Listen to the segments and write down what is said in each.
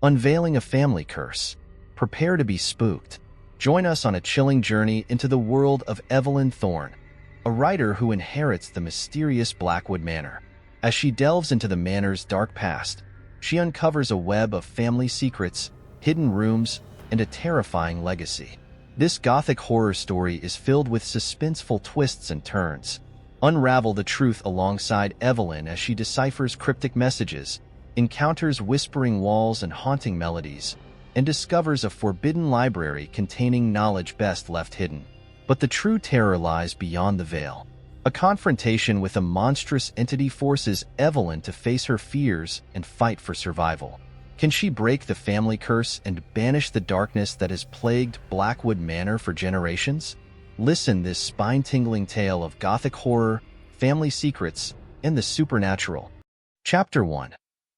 Unveiling a family curse. Prepare to be spooked. Join us on a chilling journey into the world of Evelyn Thorne, a writer who inherits the mysterious Blackwood Manor. As she delves into the manor's dark past, she uncovers a web of family secrets, hidden rooms, and a terrifying legacy. This gothic horror story is filled with suspenseful twists and turns. Unravel the truth alongside Evelyn as she deciphers cryptic messages, encounters whispering walls and haunting melodies, and discovers a forbidden library containing knowledge best left hidden. But the true terror lies beyond the veil. A confrontation with a monstrous entity forces Evelyn to face her fears and fight for survival. Can she break the family curse and banish the darkness that has plagued Blackwood Manor for generations? Listen this spine-tingling tale of gothic horror, family secrets, and the supernatural. Chapter 1.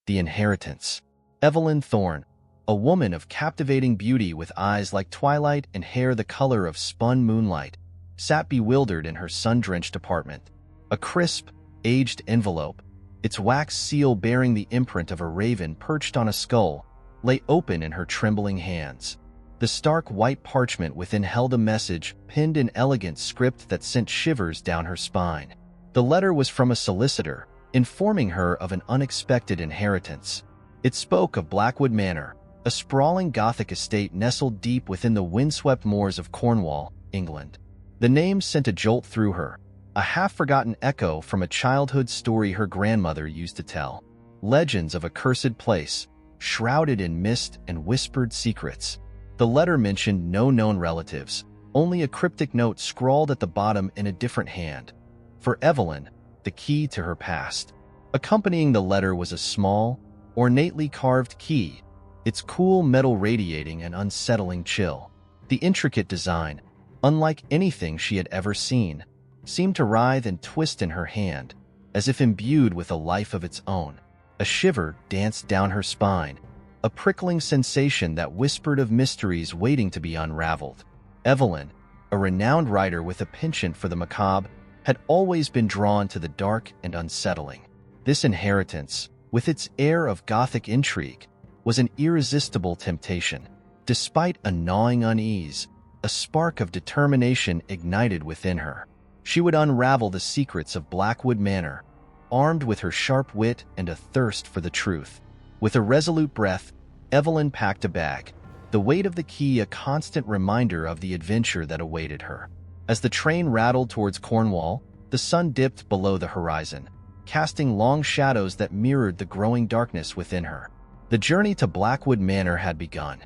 The Inheritance. Evelyn Thorne, a woman of captivating beauty with eyes like twilight and hair the color of spun moonlight, sat bewildered in her sun-drenched apartment. A crisp, aged envelope, its wax seal bearing the imprint of a raven perched on a skull, lay open in her trembling hands. The stark white parchment within held a message pinned in elegant script that sent shivers down her spine. The letter was from a solicitor, informing her of an unexpected inheritance. It spoke of Blackwood Manor, a sprawling Gothic estate nestled deep within the windswept moors of Cornwall, England. The name sent a jolt through her, a half-forgotten echo from a childhood story her grandmother used to tell. Legends of a cursed place, shrouded in mist and whispered secrets. The letter mentioned no known relatives, only a cryptic note scrawled at the bottom in a different hand. For Evelyn, the key to her past. Accompanying the letter was a small, ornately carved key, its cool metal radiating an unsettling chill. The intricate design, unlike anything she had ever seen, seemed to writhe and twist in her hand, as if imbued with a life of its own. A shiver danced down her spine, a prickling sensation that whispered of mysteries waiting to be unraveled. Evelyn, a renowned writer with a penchant for the macabre, had always been drawn to the dark and unsettling. This inheritance, with its air of Gothic intrigue, was an irresistible temptation. Despite a gnawing unease, a spark of determination ignited within her. She would unravel the secrets of Blackwood Manor, armed with her sharp wit and a thirst for the truth. With a resolute breath, Evelyn packed a bag, the weight of the key a constant reminder of the adventure that awaited her. As the train rattled towards Cornwall, the sun dipped below the horizon, casting long shadows that mirrored the growing darkness within her. The journey to Blackwood Manor had begun.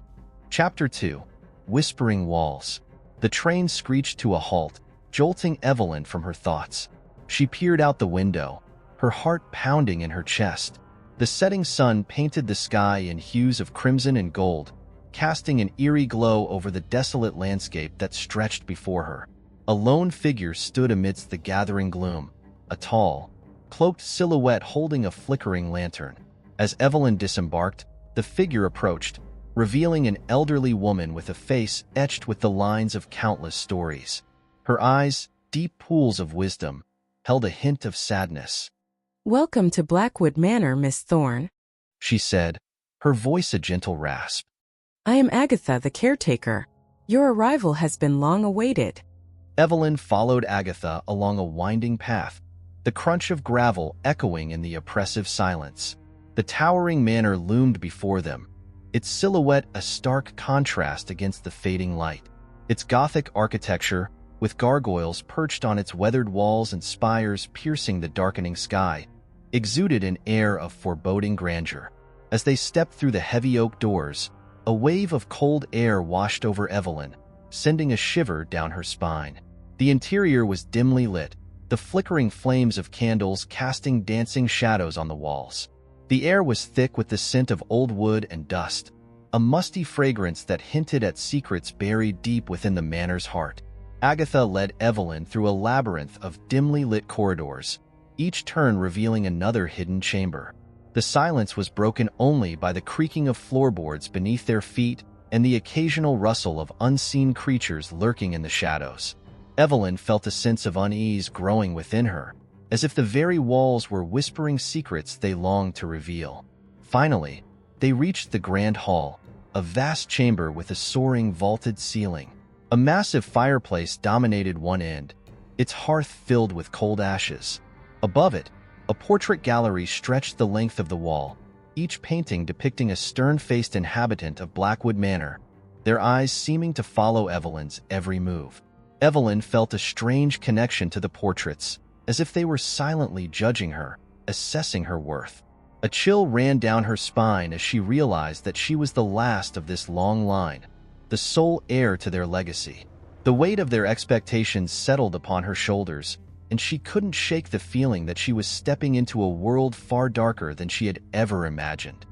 Chapter 2. Whispering Walls. The train screeched to a halt, jolting Evelyn from her thoughts. She peered out the window, her heart pounding in her chest. The setting sun painted the sky in hues of crimson and gold, casting an eerie glow over the desolate landscape that stretched before her. A lone figure stood amidst the gathering gloom, a tall, cloaked silhouette holding a flickering lantern. As Evelyn disembarked, the figure approached, revealing an elderly woman with a face etched with the lines of countless stories. Her eyes, deep pools of wisdom, held a hint of sadness. "Welcome to Blackwood Manor, Miss Thorne," she said, her voice a gentle rasp. "I am Agatha, the caretaker. Your arrival has been long awaited." Evelyn followed Agatha along a winding path, the crunch of gravel echoing in the oppressive silence. The towering manor loomed before them, its silhouette a stark contrast against the fading light. Its Gothic architecture, with gargoyles perched on its weathered walls and spires piercing the darkening sky, exuded an air of foreboding grandeur. As they stepped through the heavy oak doors, a wave of cold air washed over Evelyn, sending a shiver down her spine. The interior was dimly lit, the flickering flames of candles casting dancing shadows on the walls. The air was thick with the scent of old wood and dust, a musty fragrance that hinted at secrets buried deep within the manor's heart. Agatha led Evelyn through a labyrinth of dimly lit corridors, each turn revealing another hidden chamber. The silence was broken only by the creaking of floorboards beneath their feet and the occasional rustle of unseen creatures lurking in the shadows. Evelyn felt a sense of unease growing within her, as if the very walls were whispering secrets they longed to reveal. Finally, They reached the grand hall, a vast chamber with a soaring vaulted ceiling. A massive fireplace dominated one end, its hearth filled with cold ashes. Above it, a portrait gallery stretched the length of the wall, each painting depicting a stern-faced inhabitant of Blackwood Manor, their eyes seeming to follow Evelyn's every move. Evelyn felt a strange connection to the portraits, as if they were silently judging her, assessing her worth. A chill ran down her spine as she realized that she was the last of this long line, the sole heir to their legacy. The weight of their expectations settled upon her shoulders, and she couldn't shake the feeling that she was stepping into a world far darker than she had ever imagined.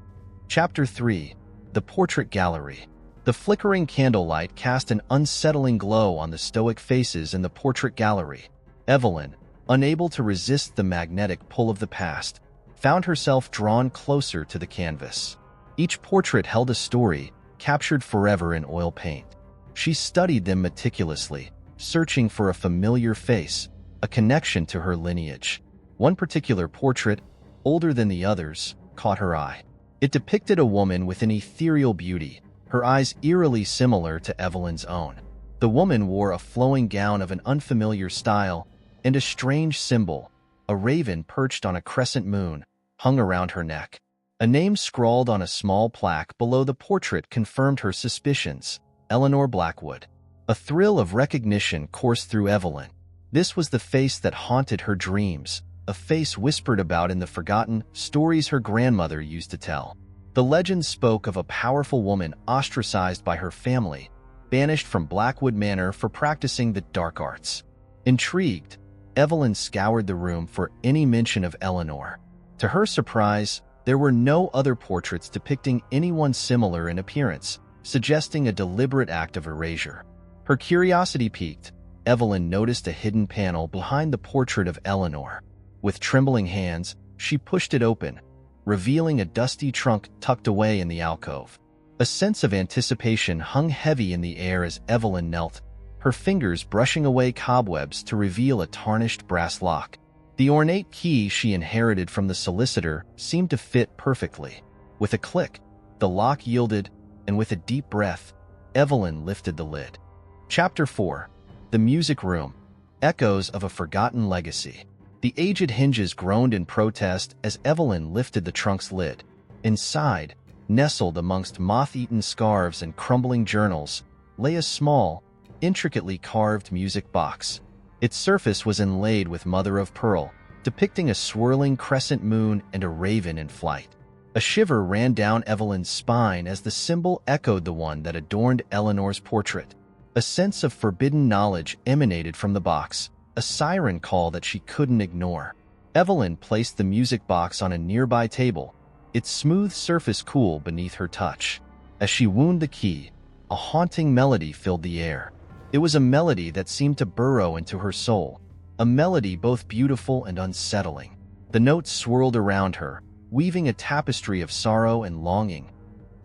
Chapter 3. The Portrait Gallery. The flickering candlelight cast an unsettling glow on the stoic faces in the portrait gallery. Evelyn, unable to resist the magnetic pull of the past, found herself drawn closer to the canvas. Each portrait held a story, captured forever in oil paint. She studied them meticulously, searching for a familiar face, a connection to her lineage. One particular portrait, older than the others, caught her eye. It depicted a woman with an ethereal beauty, her eyes eerily similar to Evelyn's own. The woman wore a flowing gown of an unfamiliar style, and a strange symbol, a raven perched on a crescent moon, hung around her neck. A name scrawled on a small plaque below the portrait confirmed her suspicions: Eleanor Blackwood. A thrill of recognition coursed through Evelyn. This was the face that haunted her dreams, a face whispered about in the forgotten stories her grandmother used to tell. The legend spoke of a powerful woman ostracized by her family, banished from Blackwood Manor for practicing the dark arts. Intrigued, Evelyn scoured the room for any mention of Eleanor. To her surprise, there were no other portraits depicting anyone similar in appearance, suggesting a deliberate act of erasure. Her curiosity piqued. Evelyn noticed a hidden panel behind the portrait of Eleanor. With trembling hands, she pushed it open, revealing a dusty trunk tucked away in the alcove. A sense of anticipation hung heavy in the air as Evelyn knelt, her fingers brushing away cobwebs to reveal a tarnished brass lock. The ornate key she inherited from the solicitor seemed to fit perfectly. With a click, the lock yielded, and with a deep breath, Evelyn lifted the lid. Chapter 4. The Music Room. Echoes of a Forgotten Legacy. The aged hinges groaned in protest as Evelyn lifted the trunk's lid. Inside, nestled amongst moth-eaten scarves and crumbling journals, lay a small, intricately carved music box. Its surface was inlaid with mother-of-pearl, depicting a swirling crescent moon and a raven in flight. A shiver ran down Evelyn's spine as the symbol echoed the one that adorned Eleanor's portrait. A sense of forbidden knowledge emanated from the box, a siren call that she couldn't ignore. Evelyn placed the music box on a nearby table, its smooth surface cool beneath her touch. As she wound the key, a haunting melody filled the air. It was a melody that seemed to burrow into her soul, a melody both beautiful and unsettling. The notes swirled around her, weaving a tapestry of sorrow and longing,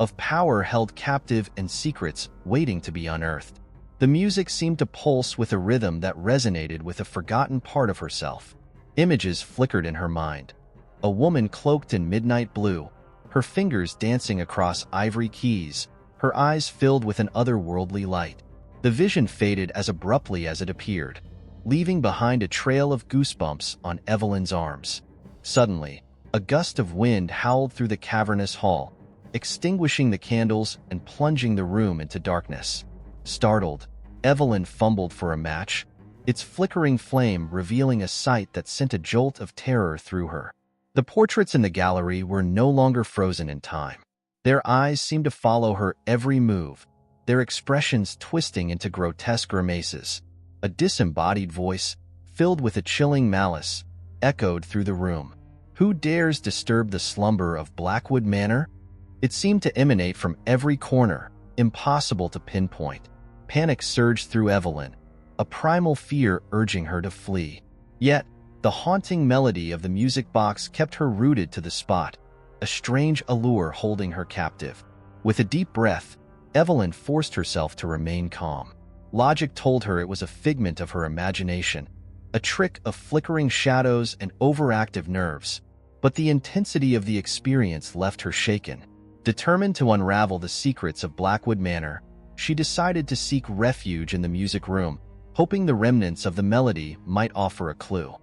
of power held captive and secrets waiting to be unearthed. The music seemed to pulse with a rhythm that resonated with a forgotten part of herself. Images flickered in her mind. A woman cloaked in midnight blue, her fingers dancing across ivory keys, her eyes filled with an otherworldly light. The vision faded as abruptly as it appeared, leaving behind a trail of goosebumps on Evelyn's arms. Suddenly, a gust of wind howled through the cavernous hall, extinguishing the candles and plunging the room into darkness. Startled, Evelyn fumbled for a match, its flickering flame revealing a sight that sent a jolt of terror through her. The portraits in the gallery were no longer frozen in time. Their eyes seemed to follow her every move, their expressions twisting into grotesque grimaces. A disembodied voice, filled with a chilling malice, echoed through the room. "Who dares disturb the slumber of Blackwood Manor?" It seemed to emanate from every corner, impossible to pinpoint. Panic surged through Evelyn, a primal fear urging her to flee. Yet, the haunting melody of the music box kept her rooted to the spot, a strange allure holding her captive. With a deep breath, Evelyn forced herself to remain calm. Logic told her it was a figment of her imagination, a trick of flickering shadows and overactive nerves. But the intensity of the experience left her shaken. Determined to unravel the secrets of Blackwood Manor, she decided to seek refuge in the music room, hoping the remnants of the melody might offer a clue.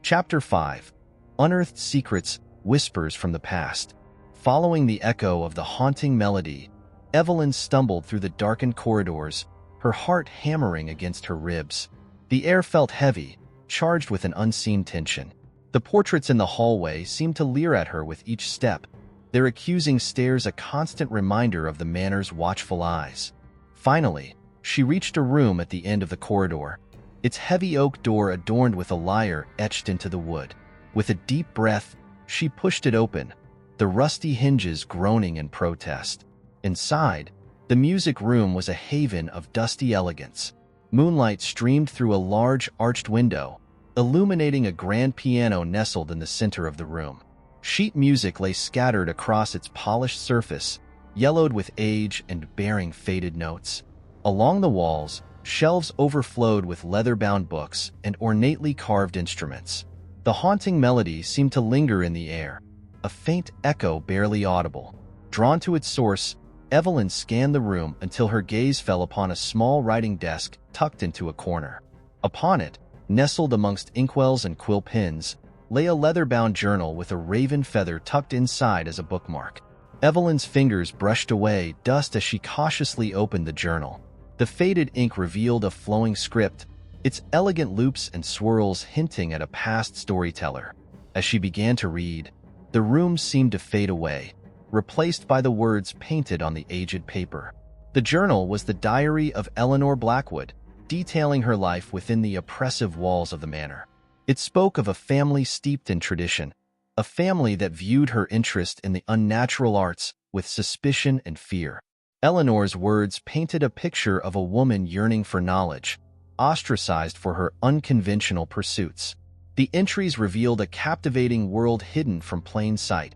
Chapter 5. Unearthed Secrets, Whispers from the Past. Following the echo of the haunting melody, Evelyn stumbled through the darkened corridors, her heart hammering against her ribs. The air felt heavy, charged with an unseen tension. The portraits in the hallway seemed to leer at her with each step, their accusing stares a constant reminder of the manor's watchful eyes. Finally, she reached a room at the end of the corridor, its heavy oak door adorned with a lyre etched into the wood. With a deep breath, she pushed it open, the rusty hinges groaning in protest. Inside, the music room was a haven of dusty elegance. Moonlight streamed through a large arched window, illuminating a grand piano nestled in the center of the room. Sheet music lay scattered across its polished surface, yellowed with age and bearing faded notes. Along the walls, shelves overflowed with leather-bound books and ornately carved instruments. The haunting melody seemed to linger in the air, a faint echo barely audible. Drawn to its source, Evelyn scanned the room until her gaze fell upon a small writing desk tucked into a corner. Upon it, nestled amongst inkwells and quill pens, lay a leather-bound journal with a raven feather tucked inside as a bookmark. Evelyn's fingers brushed away dust as she cautiously opened the journal. The faded ink revealed a flowing script, its elegant loops and swirls hinting at a past storyteller. As she began to read, the room seemed to fade away, replaced by the words painted on the aged paper. The journal was the diary of Eleanor Blackwood, detailing her life within the oppressive walls of the manor. It spoke of a family steeped in tradition, a family that viewed her interest in the unnatural arts with suspicion and fear. Eleanor's words painted a picture of a woman yearning for knowledge, ostracized for her unconventional pursuits. The entries revealed a captivating world hidden from plain sight,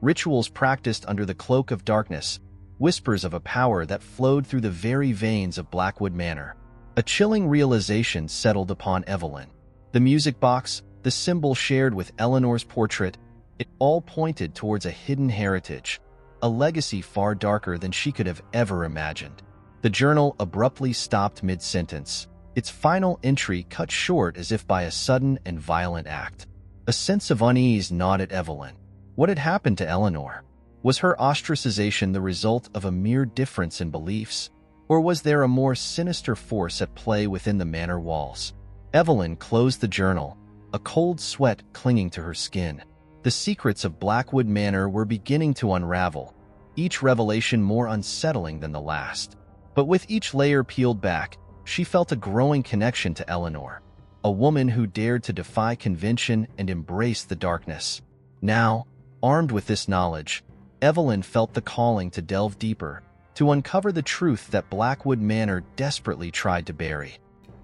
rituals practiced under the cloak of darkness, whispers of a power that flowed through the very veins of Blackwood Manor. A chilling realization settled upon Evelyn. The music box, the symbol shared with Eleanor's portrait, it all pointed towards a hidden heritage, a legacy far darker than she could have ever imagined. The journal abruptly stopped mid-sentence, its final entry cut short as if by a sudden and violent act. A sense of unease gnawed at Evelyn. What had happened to Eleanor? Was her ostracization the result of a mere difference in beliefs, or was there a more sinister force at play within the manor walls? Evelyn closed the journal, a cold sweat clinging to her skin. The secrets of Blackwood Manor were beginning to unravel, each revelation more unsettling than the last. But with each layer peeled back, she felt a growing connection to Eleanor, a woman who dared to defy convention and embrace the darkness. Now, armed with this knowledge, Evelyn felt the calling to delve deeper, to uncover the truth that Blackwood Manor desperately tried to bury.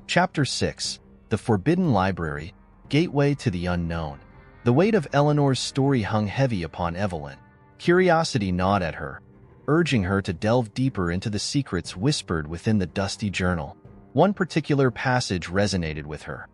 Chapter 6. The Forbidden Library, Gateway to the Unknown. The weight of Eleanor's story hung heavy upon Evelyn. Curiosity gnawed at her, urging her to delve deeper into the secrets whispered within the dusty journal. One particular passage resonated with her,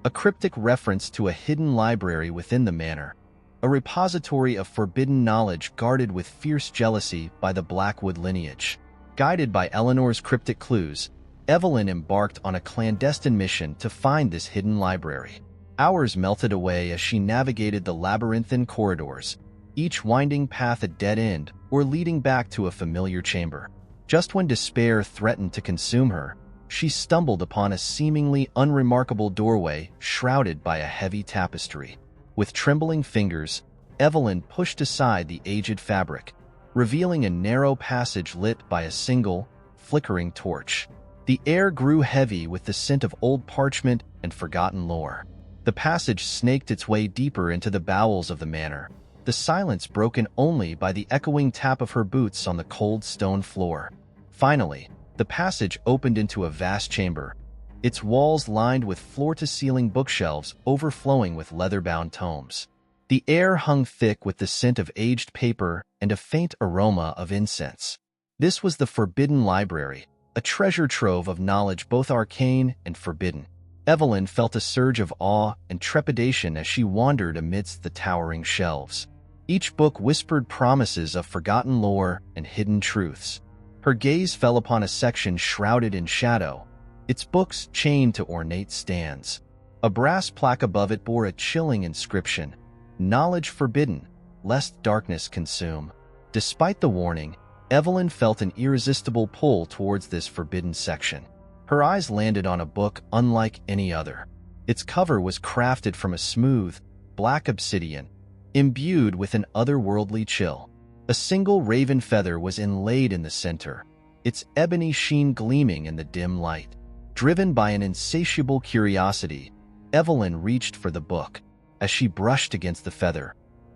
a cryptic reference to a hidden library within the manor, a repository of forbidden knowledge guarded with fierce jealousy by the Blackwood lineage. Guided by Eleanor's cryptic clues, Evelyn embarked on a clandestine mission to find this hidden library. Hours melted away as she navigated the labyrinthine corridors, each winding path a dead end or leading back to a familiar chamber. Just when despair threatened to consume her, she stumbled upon a seemingly unremarkable doorway shrouded by a heavy tapestry. With trembling fingers, Evelyn pushed aside the aged fabric, revealing a narrow passage lit by a single, flickering torch. The air grew heavy with the scent of old parchment and forgotten lore. The passage snaked its way deeper into the bowels of the manor, the silence broken only by the echoing tap of her boots on the cold stone floor. Finally, the passage opened into a vast chamber, its walls lined with floor-to-ceiling bookshelves overflowing with leather-bound tomes. The air hung thick with the scent of aged paper and a faint aroma of incense. This was the Forbidden Library, a treasure trove of knowledge both arcane and forbidden. Evelyn felt a surge of awe and trepidation as she wandered amidst the towering shelves. Each book whispered promises of forgotten lore and hidden truths. Her gaze fell upon a section shrouded in shadow, its books chained to ornate stands. A brass plaque above it bore a chilling inscription, "Knowledge forbidden, lest darkness consume." Despite the warning, Evelyn felt an irresistible pull towards this forbidden section. Her eyes landed on a book unlike any other. Its cover was crafted from a smooth, black obsidian, imbued with an otherworldly chill. A single raven feather was inlaid in the center, its ebony sheen gleaming in the dim light. Driven by an insatiable curiosity, Evelyn reached for the book. As she brushed against the feather,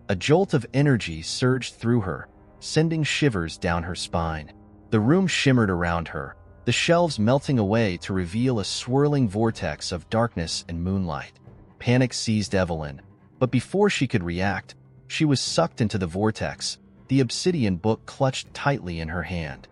a jolt of energy surged through her, sending shivers down her spine. The room shimmered around her, the shelves melting away to reveal a swirling vortex of darkness and moonlight. Panic seized Evelyn, but before she could react, she was sucked into the vortex, the obsidian book clutched tightly in her hand.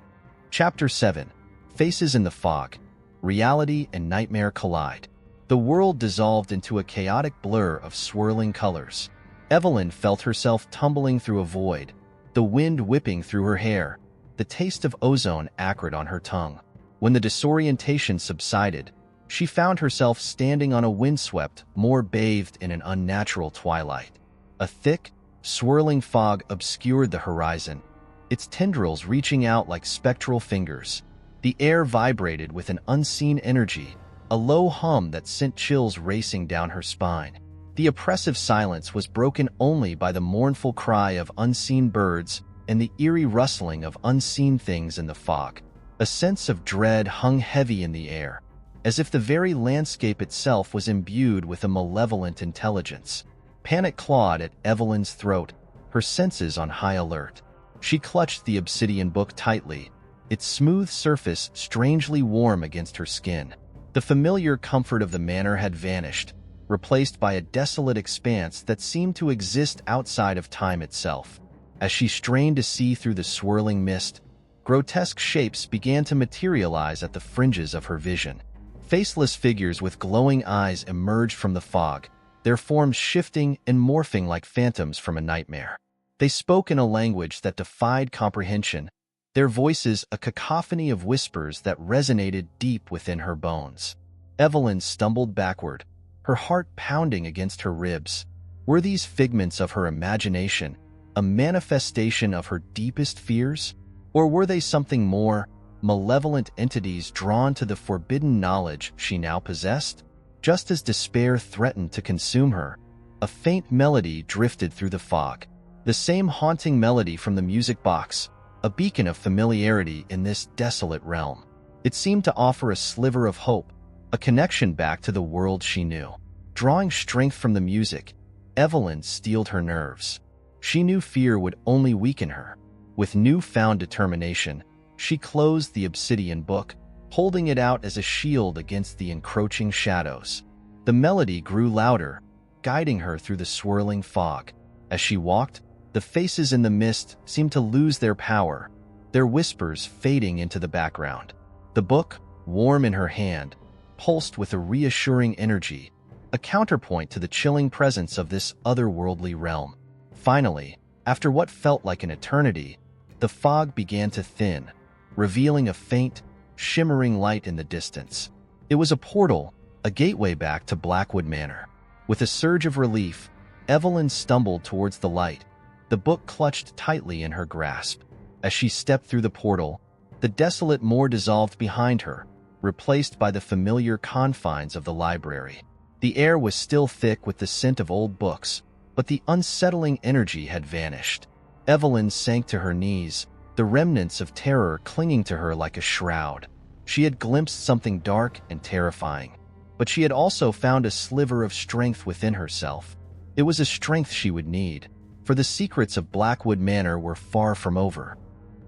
Chapter 7. Faces in the Fog. Reality and nightmare collide. The world dissolved into a chaotic blur of swirling colors. Evelyn felt herself tumbling through a void, the wind whipping through her hair, the taste of ozone acrid on her tongue. When the disorientation subsided, she found herself standing on a windswept moor bathed in an unnatural twilight. A thick, swirling fog obscured the horizon, its tendrils reaching out like spectral fingers. The air vibrated with an unseen energy, a low hum that sent chills racing down her spine. The oppressive silence was broken only by the mournful cry of unseen birds and the eerie rustling of unseen things in the fog. A sense of dread hung heavy in the air, as if the very landscape itself was imbued with a malevolent intelligence. Panic clawed at Evelyn's throat, her senses on high alert. She clutched the obsidian book tightly, its smooth surface strangely warm against her skin. The familiar comfort of the manor had vanished, replaced by a desolate expanse that seemed to exist outside of time itself. As she strained to see through the swirling mist, grotesque shapes began to materialize at the fringes of her vision. Faceless figures with glowing eyes emerged from the fog, their forms shifting and morphing like phantoms from a nightmare. They spoke in a language that defied comprehension, their voices a cacophony of whispers that resonated deep within her bones. Evelyn stumbled backward, her heart pounding against her ribs. Were these figments of her imagination, a manifestation of her deepest fears? Or were they something more, malevolent entities drawn to the forbidden knowledge she now possessed? Just as despair threatened to consume her, a faint melody drifted through the fog. The same haunting melody from the music box, a beacon of familiarity in this desolate realm. It seemed to offer a sliver of hope, a connection back to the world she knew. Drawing strength from the music, Evelyn steeled her nerves. She knew fear would only weaken her. With newfound determination, she closed the obsidian book, holding it out as a shield against the encroaching shadows. The melody grew louder, guiding her through the swirling fog. As she walked, the faces in the mist seemed to lose their power, their whispers fading into the background. The book, warm in her hand, pulsed with a reassuring energy, a counterpoint to the chilling presence of this otherworldly realm. Finally, after what felt like an eternity, the fog began to thin, revealing a faint, shimmering light in the distance. It was a portal, a gateway back to Blackwood Manor. With a surge of relief, Evelyn stumbled towards the light, the book clutched tightly in her grasp. As she stepped through the portal, the desolate moor dissolved behind her, replaced by the familiar confines of the library. The air was still thick with the scent of old books, but the unsettling energy had vanished. Evelyn sank to her knees, the remnants of terror clinging to her like a shroud. She had glimpsed something dark and terrifying, but she had also found a sliver of strength within herself. It was a strength she would need, for the secrets of Blackwood Manor were far from over.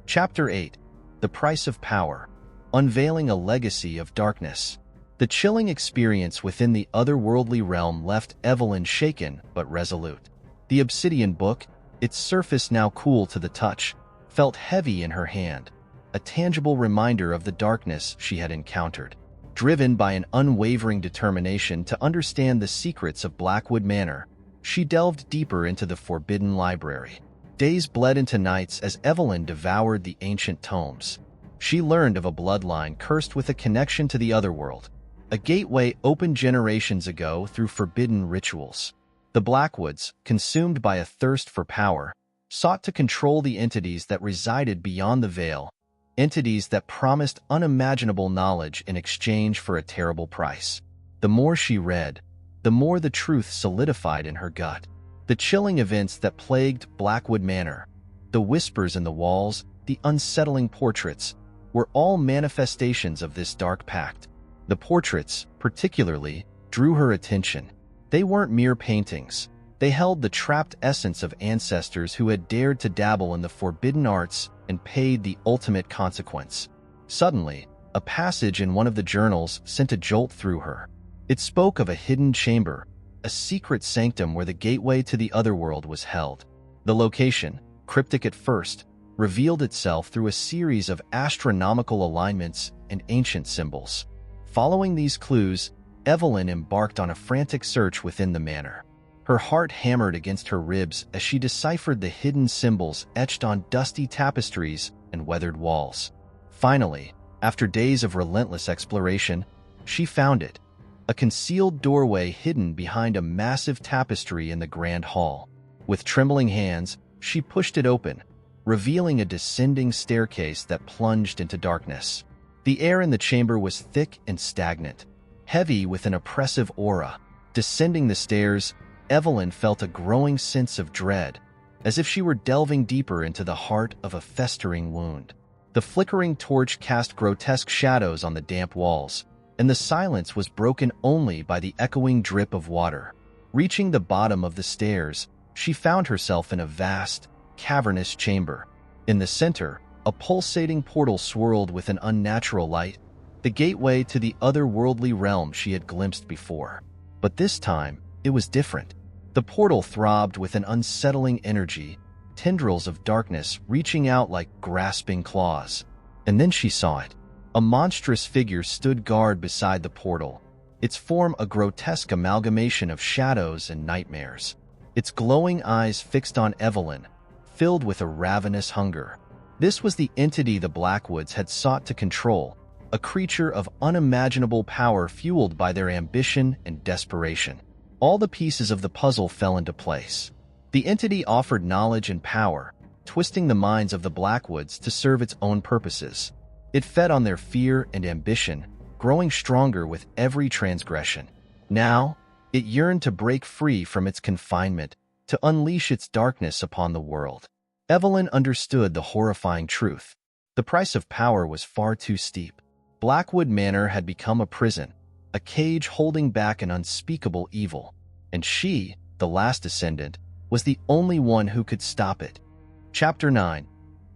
Chapter 8. The Price of Power. Unveiling a Legacy of Darkness. The chilling experience within the otherworldly realm left Evelyn shaken but resolute. The obsidian book, its surface now cool to the touch, felt heavy in her hand, a tangible reminder of the darkness she had encountered. Driven by an unwavering determination to understand the secrets of Blackwood Manor, She delved deeper into the forbidden library. Days bled into nights as Evelyn devoured the ancient tomes. She learned of a bloodline cursed with a connection to the otherworld, a gateway opened generations ago through forbidden rituals. The Blackwoods, consumed by a thirst for power, sought to control the entities that resided beyond the veil, entities that promised unimaginable knowledge in exchange for a terrible price. The more she read, the more the truth solidified in her gut. The chilling events that plagued Blackwood Manor, the whispers in the walls, the unsettling portraits, were all manifestations of this dark pact. The portraits, particularly, drew her attention. They weren't mere paintings. They held the trapped essence of ancestors who had dared to dabble in the forbidden arts and paid the ultimate consequence. Suddenly, a passage in one of the journals sent a jolt through her. It spoke of a hidden chamber, a secret sanctum where the gateway to the otherworld was held. The location, cryptic at first, revealed itself through a series of astronomical alignments and ancient symbols. Following these clues, Evelyn embarked on a frantic search within the manor. Her heart hammered against her ribs as she deciphered the hidden symbols etched on dusty tapestries and weathered walls. Finally, after days of relentless exploration, she found it, a concealed doorway hidden behind a massive tapestry in the grand hall. With trembling hands, she pushed it open, revealing a descending staircase that plunged into darkness. The air in the chamber was thick and stagnant, heavy with an oppressive aura. Descending the stairs, Evelyn felt a growing sense of dread, as if she were delving deeper into the heart of a festering wound. The flickering torch cast grotesque shadows on the damp walls, and the silence was broken only by the echoing drip of water. Reaching the bottom of the stairs, she found herself in a vast, cavernous chamber. In the center, a pulsating portal swirled with an unnatural light, the gateway to the otherworldly realm she had glimpsed before. But this time, it was different. The portal throbbed with an unsettling energy, tendrils of darkness reaching out like grasping claws. And then she saw it. A monstrous figure stood guard beside the portal, its form a grotesque amalgamation of shadows and nightmares. Its glowing eyes fixed on Evelyn, filled with a ravenous hunger. This was the entity the Blackwoods had sought to control, a creature of unimaginable power fueled by their ambition and desperation. All the pieces of the puzzle fell into place. The entity offered knowledge and power, twisting the minds of the Blackwoods to serve its own purposes. It fed on their fear and ambition, growing stronger with every transgression. Now, it yearned to break free from its confinement, to unleash its darkness upon the world. Evelyn understood the horrifying truth. The price of power was far too steep. Blackwood Manor had become a prison, a cage holding back an unspeakable evil, and she, the last descendant, was the only one who could stop it. Chapter 9.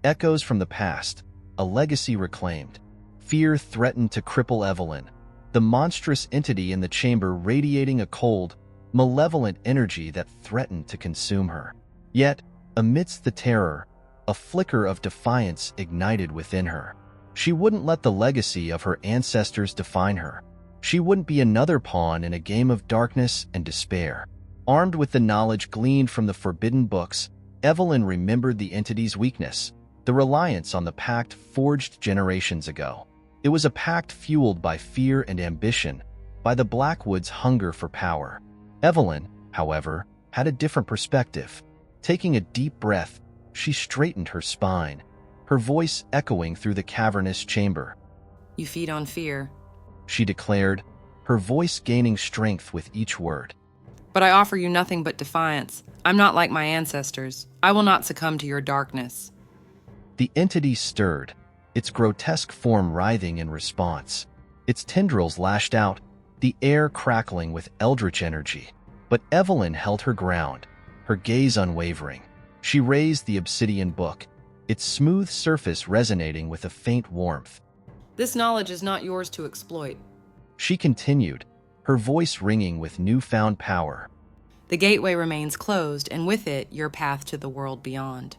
Echoes from the Past, a Legacy Reclaimed. Fear threatened to cripple Evelyn, the monstrous entity in the chamber radiating a cold, malevolent energy that threatened to consume her. Yet, amidst the terror, a flicker of defiance ignited within her. She wouldn't let the legacy of her ancestors define her. She wouldn't be another pawn in a game of darkness and despair. Armed with the knowledge gleaned from the forbidden books, Evelyn remembered the entity's weakness, the reliance on the pact forged generations ago. It was a pact fueled by fear and ambition, by the Blackwoods' hunger for power. Evelyn, however, had a different perspective. Taking a deep breath, she straightened her spine, her voice echoing through the cavernous chamber. "You feed on fear," she declared, her voice gaining strength with each word. "but I offer you nothing but defiance. I'm not like my ancestors. I will not succumb to your darkness." The entity stirred, its grotesque form writhing in response. Its tendrils lashed out, the air crackling with eldritch energy. But Evelyn held her ground, her gaze unwavering. She raised the obsidian book, its smooth surface resonating with a faint warmth. "This knowledge is not yours to exploit," she continued, her voice ringing with newfound power. "The gateway remains closed, and with it, your path to the world beyond."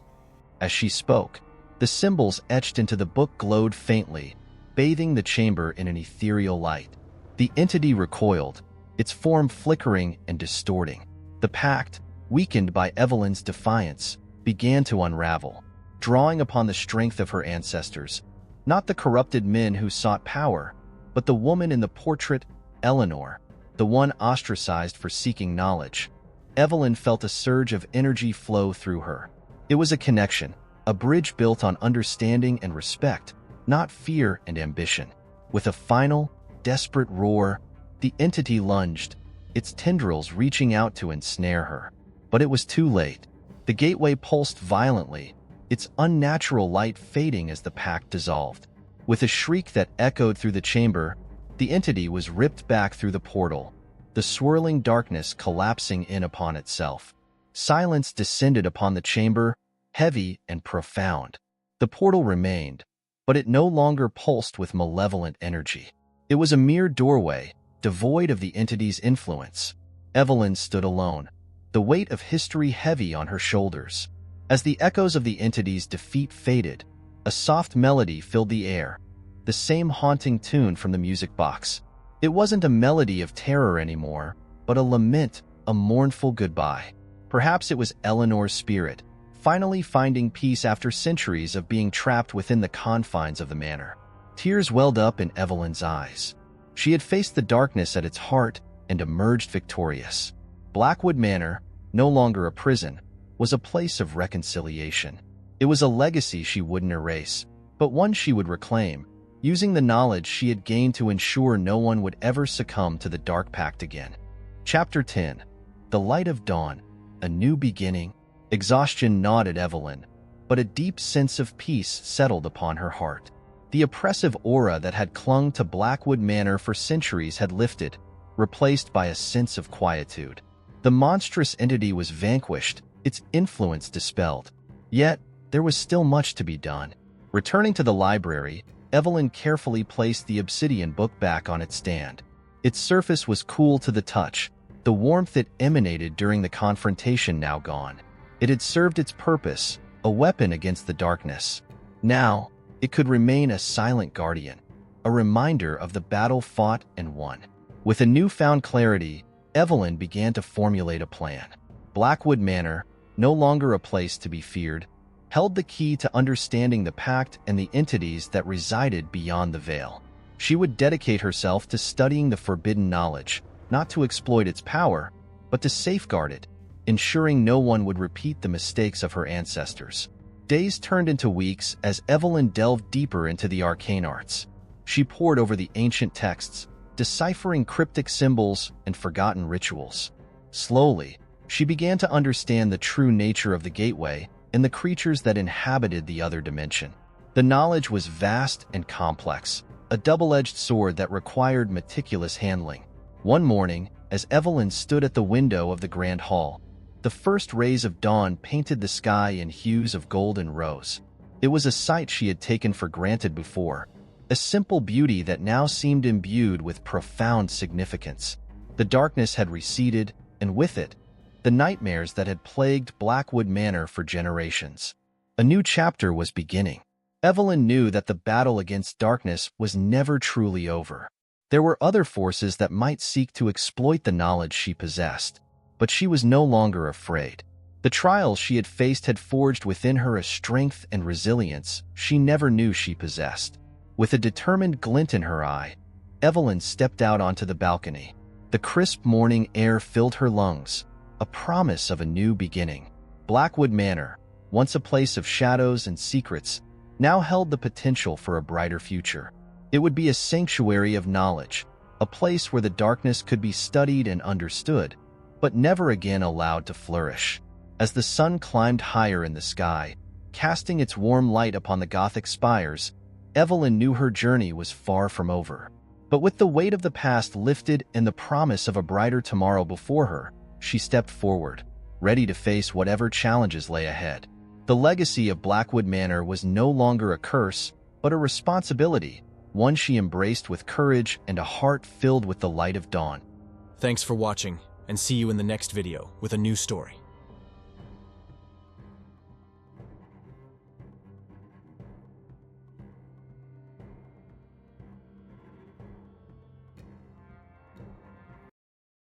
As she spoke, the symbols etched into the book glowed faintly, bathing the chamber in an ethereal light. The entity recoiled, its form flickering and distorting. The pact, weakened by Evelyn's defiance, began to unravel, drawing upon the strength of her ancestors, not the corrupted men who sought power, but the woman in the portrait, Eleanor, the one ostracized for seeking knowledge. Evelyn felt a surge of energy flow through her. It was a connection, a bridge built on understanding and respect, not fear and ambition. With a final, desperate roar, the entity lunged, its tendrils reaching out to ensnare her. But it was too late. The gateway pulsed violently, its unnatural light fading as the pact dissolved. With a shriek that echoed through the chamber, the entity was ripped back through the portal, the swirling darkness collapsing in upon itself. Silence descended upon the chamber, heavy and profound. The portal remained, but it no longer pulsed with malevolent energy. It was a mere doorway, devoid of the entity's influence. Evelyn stood alone, the weight of history heavy on her shoulders. As the echoes of the entity's defeat faded, a soft melody filled the air, the same haunting tune from the music box. It wasn't a melody of terror anymore, but a lament, a mournful goodbye. Perhaps it was Eleanor's spirit, finally finding peace after centuries of being trapped within the confines of the manor. Tears welled up in Evelyn's eyes. She had faced the darkness at its heart and emerged victorious. Blackwood Manor, no longer a prison, was a place of reconciliation. It was a legacy she wouldn't erase, but one she would reclaim, using the knowledge she had gained to ensure no one would ever succumb to the Dark Pact again. Chapter 10. The Light of Dawn. A New Beginning. Exhaustion gnawed at Evelyn, but a deep sense of peace settled upon her heart. The oppressive aura that had clung to Blackwood Manor for centuries had lifted, replaced by a sense of quietude. The monstrous entity was vanquished, its influence dispelled. Yet, there was still much to be done. Returning to the library, Evelyn carefully placed the obsidian book back on its stand. Its surface was cool to the touch, the warmth it emanated during the confrontation now gone. It had served its purpose, a weapon against the darkness. Now, it could remain a silent guardian, a reminder of the battle fought and won. With a newfound clarity, Evelyn began to formulate a plan. Blackwood Manor, no longer a place to be feared, held the key to understanding the pact and the entities that resided beyond the veil. She would dedicate herself to studying the forbidden knowledge, not to exploit its power, but to safeguard it, ensuring no one would repeat the mistakes of her ancestors. Days turned into weeks as Evelyn delved deeper into the arcane arts. She pored over the ancient texts, deciphering cryptic symbols and forgotten rituals. Slowly, she began to understand the true nature of the gateway and the creatures that inhabited the other dimension. The knowledge was vast and complex, a double-edged sword that required meticulous handling. One morning, as Evelyn stood at the window of the grand hall, the first rays of dawn painted the sky in hues of gold and rose. It was a sight she had taken for granted before, a simple beauty that now seemed imbued with profound significance. The darkness had receded, and with it, the nightmares that had plagued Blackwood Manor for generations. A new chapter was beginning. Evelyn knew that the battle against darkness was never truly over. There were other forces that might seek to exploit the knowledge she possessed, but she was no longer afraid. The trials she had faced had forged within her a strength and resilience she never knew she possessed. With a determined glint in her eye, Evelyn stepped out onto the balcony. The crisp morning air filled her lungs, a promise of a new beginning. Blackwood Manor, once a place of shadows and secrets, now held the potential for a brighter future. It would be a sanctuary of knowledge, a place where the darkness could be studied and understood, but never again allowed to flourish. As the sun climbed higher in the sky, casting its warm light upon the Gothic spires, Evelyn knew her journey was far from over. But with the weight of the past lifted and the promise of a brighter tomorrow before her, she stepped forward, ready to face whatever challenges lay ahead. The legacy of Blackwood Manor was no longer a curse, but a responsibility, one she embraced with courage and a heart filled with the light of dawn. Thanks for watching, and see you in the next video with a new story.